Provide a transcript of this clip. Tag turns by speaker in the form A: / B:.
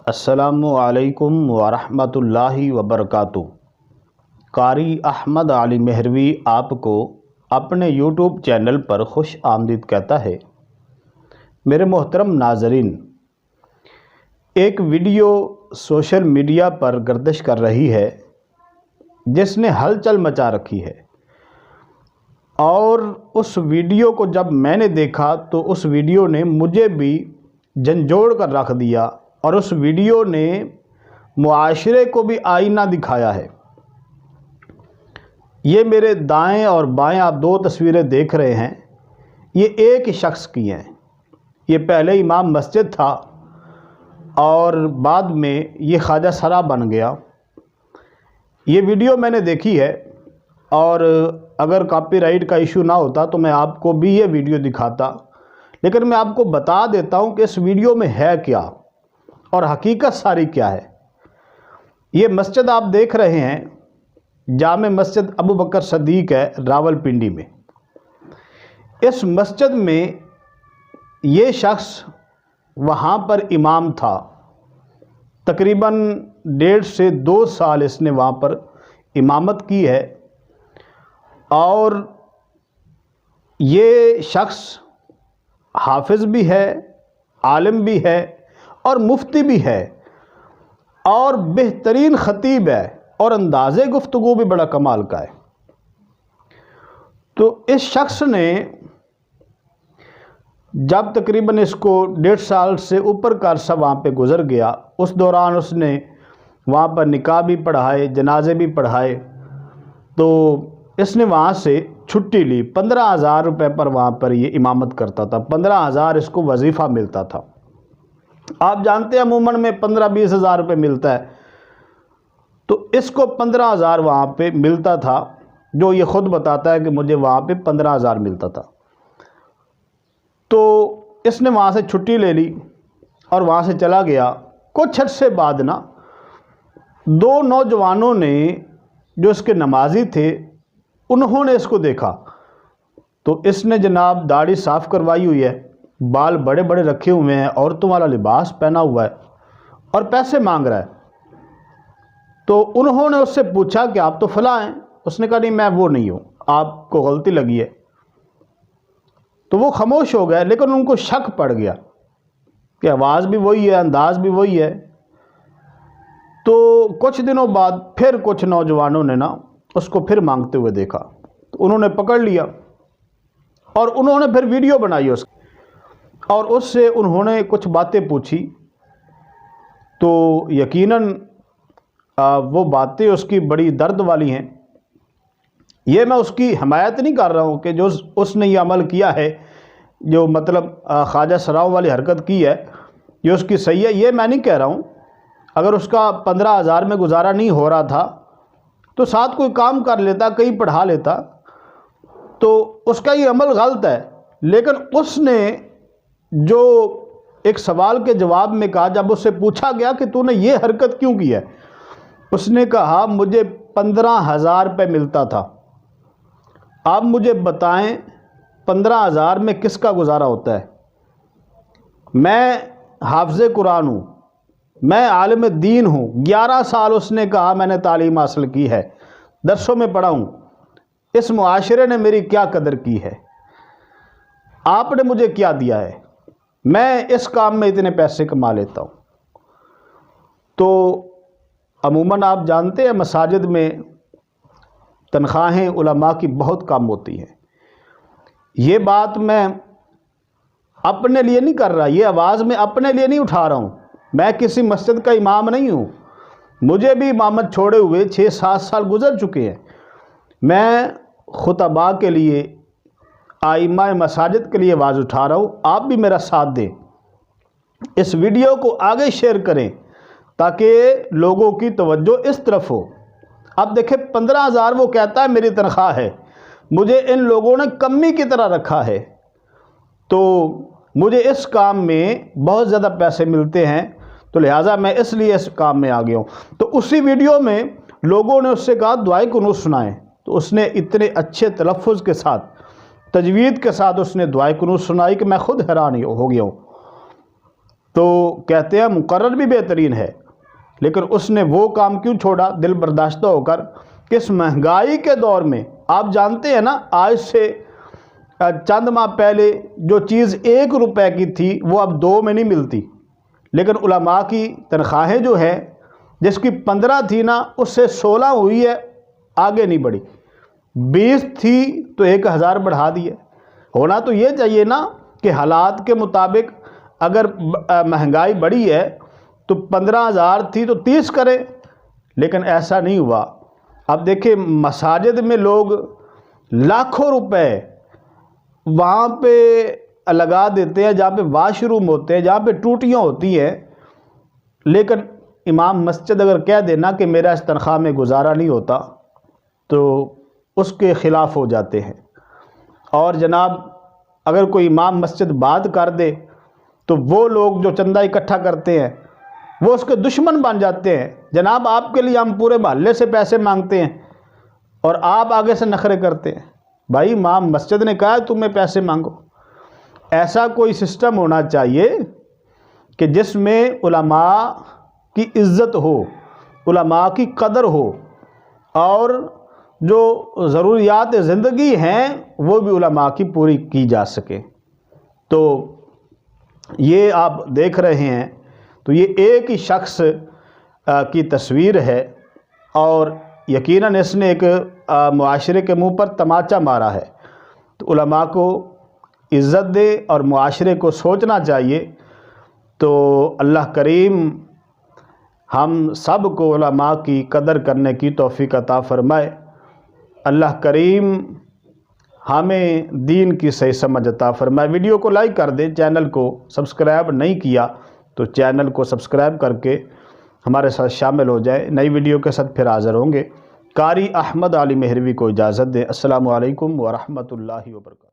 A: السلام علیکم ورحمۃ اللہ وبرکاتہ۔ قاری احمد علی مہروی آپ کو اپنے یوٹیوب چینل پر خوش آمدید کہتا ہے۔ میرے محترم ناظرین، ایک ویڈیو سوشل میڈیا پر گردش کر رہی ہے جس نے ہلچل مچا رکھی ہے، اور اس ویڈیو کو جب میں نے دیکھا تو اس ویڈیو نے مجھے بھی جھنجھوڑ کر رکھ دیا، اور اس ویڈیو نے معاشرے کو بھی آئینہ دکھایا ہے۔ یہ میرے دائیں اور بائیں آپ دو تصویریں دیکھ رہے ہیں، یہ ایک ہی شخص کی ہیں۔ یہ پہلے امام مسجد تھا اور بعد میں یہ خواجہ سرا بن گیا۔ یہ ویڈیو میں نے دیکھی ہے، اور اگر کاپی رائٹ کا ایشو نہ ہوتا تو میں آپ کو بھی یہ ویڈیو دکھاتا، لیکن میں آپ کو بتا دیتا ہوں کہ اس ویڈیو میں ہے کیا اور حقیقت ساری کیا ہے۔ یہ مسجد آپ دیکھ رہے ہیں، جامع مسجد ابو بکر صدیق ہے راولپنڈی میں۔ اس مسجد میں یہ شخص وہاں پر امام تھا، تقریباً 1.5 سے 2 سال اس نے وہاں پر امامت کی ہے، اور یہ شخص حافظ بھی ہے، عالم بھی ہے اور مفتی بھی ہے، اور بہترین خطیب ہے، اور انداز گفتگو بھی بڑا کمال کا ہے۔ تو اس شخص نے جب تقریباً اس کو 1.5 سال سے اوپر کا عرصہ وہاں پہ گزر گیا، اس دوران اس نے وہاں پر نکاح بھی پڑھائے، جنازے بھی پڑھائے، تو اس نے وہاں سے چھٹی لی۔ 15,000 روپے پر وہاں پر یہ امامت کرتا تھا، 15,000 اس کو وظیفہ ملتا تھا۔ آپ جانتے ہیں عموماً میں 15-20 ہزار روپے ملتا ہے، تو اس کو 15,000 وہاں پہ ملتا تھا، جو یہ خود بتاتا ہے کہ مجھے وہاں پہ 15,000 ملتا تھا۔ تو اس نے وہاں سے چھٹی لے لی اور وہاں سے چلا گیا۔ کچھ عرصے بعد 2 نوجوانوں نے جو اس کے نمازی تھے، انہوں نے اس کو دیکھا، تو اس نے جناب داڑھی صاف کروائی ہوئی ہے، بال بڑے بڑے رکھے ہوئے ہیں، عورتوں والا لباس پہنا ہوا ہے، اور پیسے مانگ رہا ہے۔ تو انہوں نے اس سے پوچھا کہ آپ تو فلاں ہیں۔ اس نے کہا نہیں، میں وہ نہیں ہوں، آپ کو غلطی لگی ہے۔ تو وہ خاموش ہو گئے، لیکن ان کو شک پڑ گیا کہ آواز بھی وہی ہے، انداز بھی وہی ہے۔ تو کچھ دنوں بعد پھر کچھ نوجوانوں نے اس کو پھر مانگتے ہوئے دیکھا، تو انہوں نے پکڑ لیا، اور انہوں نے پھر ویڈیو بنائی اس کی، اور اس سے انہوں نے کچھ باتیں پوچھی۔ تو یقیناً وہ باتیں اس کی بڑی درد والی ہیں۔ یہ میں اس کی حمایت نہیں کر رہا ہوں کہ جو اس نے یہ عمل کیا ہے، جو مطلب خواجہ سراؤں والی حرکت کی ہے، یہ اس کی صحیح ہے، یہ میں نہیں کہہ رہا ہوں۔ اگر اس کا 15,000 میں گزارا نہیں ہو رہا تھا تو ساتھ کوئی کام کر لیتا، کہیں پڑھا لیتا، تو اس کا یہ عمل غلط ہے۔ لیکن اس نے جو ایک سوال کے جواب میں کہا، جب اس سے پوچھا گیا کہ تو نے یہ حرکت کیوں کی ہے، اس نے کہا مجھے 15,000 روپے ملتا تھا، آپ مجھے بتائیں 15,000 میں کس کا گزارا ہوتا ہے؟ میں حافظ قرآن ہوں، میں عالم دین ہوں، 11 سال اس نے کہا میں نے تعلیم حاصل کی ہے، درسوں میں پڑھا ہوں، اس معاشرے نے میری کیا قدر کی ہے، آپ نے مجھے کیا دیا ہے، میں اس کام میں اتنے پیسے کما لیتا ہوں۔ تو عموماً آپ جانتے ہیں مساجد میں تنخواہیں علماء کی بہت کم ہوتی ہیں۔ یہ بات میں اپنے لیے نہیں کر رہا، یہ آواز میں اپنے لیے نہیں اٹھا رہا ہوں، میں کسی مسجد کا امام نہیں ہوں، مجھے بھی امامت چھوڑے ہوئے 6-7 سال گزر چکے ہیں۔ میں خطباء کے لیے، ائمہ مساجد کے لیے آواز اٹھا رہا ہوں، آپ بھی میرا ساتھ دیں، اس ویڈیو کو آگے شیئر کریں تاکہ لوگوں کی توجہ اس طرف ہو۔ اب دیکھیں 15,000 وہ کہتا ہے میری تنخواہ ہے، مجھے ان لوگوں نے کمی کی طرح رکھا ہے، تو مجھے اس کام میں بہت زیادہ پیسے ملتے ہیں، تو لہٰذا میں اس لیے اس کام میں آ گیا ہوں۔ تو اسی ویڈیو میں لوگوں نے اس سے کہا دعائے قنوت سنائیں، تو اس نے اتنے اچھے تلفظ کے ساتھ، تجوید کے ساتھ اس نے دعائے قنوت سنائی کہ میں خود حیران ہو گیا ہوں۔ تو کہتے ہیں مقرر بھی بہترین ہے، لیکن اس نے وہ کام کیوں چھوڑا دل برداشتہ ہو کر کہ اس مہنگائی کے دور میں، آپ جانتے ہیں نا آج سے چند ماہ پہلے جو چیز 1 روپے کی تھی وہ اب 2 میں نہیں ملتی، لیکن علماء کی تنخواہیں جو ہیں جس کی 15 تھی نا اس سے 16 ہوئی ہے، آگے نہیں بڑھی، 20 تھی تو 1000 بڑھا دی ہے۔ ہونا تو یہ چاہیے نا کہ حالات کے مطابق اگر مہنگائی بڑھی ہے تو 15,000 تھی تو 30 کرے، لیکن ایسا نہیں ہوا۔ اب دیکھیں مساجد میں لوگ لاکھوں روپے وہاں پہ لگا دیتے ہیں جہاں پہ واش روم ہوتے ہیں، جہاں پہ ٹوٹیاں ہوتی ہیں، لیکن امام مسجد اگر کہہ دینا کہ میرا اس تنخواہ میں گزارا نہیں ہوتا تو اس کے خلاف ہو جاتے ہیں۔ اور جناب اگر کوئی امام مسجد بات کر دے تو وہ لوگ جو چندہ اکٹھا کرتے ہیں وہ اس کے دشمن بن جاتے ہیں۔ جناب آپ کے لیے ہم پورے محلے سے پیسے مانگتے ہیں اور آپ آگے سے نخرے کرتے ہیں، بھائی امام مسجد نے کہا ہے تمہیں پیسے مانگو۔ ایسا کوئی سسٹم ہونا چاہیے کہ جس میں علماء کی عزت ہو، علماء کی قدر ہو، اور جو ضروریات زندگی ہیں وہ بھی علماء کی پوری کی جا سکے۔ تو یہ آپ دیکھ رہے ہیں تو یہ ایک ہی شخص کی تصویر ہے، اور یقیناً اس نے ایک معاشرے کے منہ پر تماچا مارا ہے۔ تو علماء کو عزت دے اور معاشرے کو سوچنا چاہیے۔ تو اللہ کریم ہم سب کو علماء کی قدر کرنے کی توفیق عطا فرمائے۔ اللہ کریم ہمیں دین کی صحیح سمجھ عطا فرمائے۔ ویڈیو کو لائک کر دیں، چینل کو سبسکرائب نہیں کیا تو چینل کو سبسکرائب کر کے ہمارے ساتھ شامل ہو جائے۔ نئی ویڈیو کے ساتھ پھر حاضر ہوں گے۔ قاری احمد علی مہروی کو اجازت دیں۔ السلام علیکم ورحمۃ اللہ وبرکاتہ۔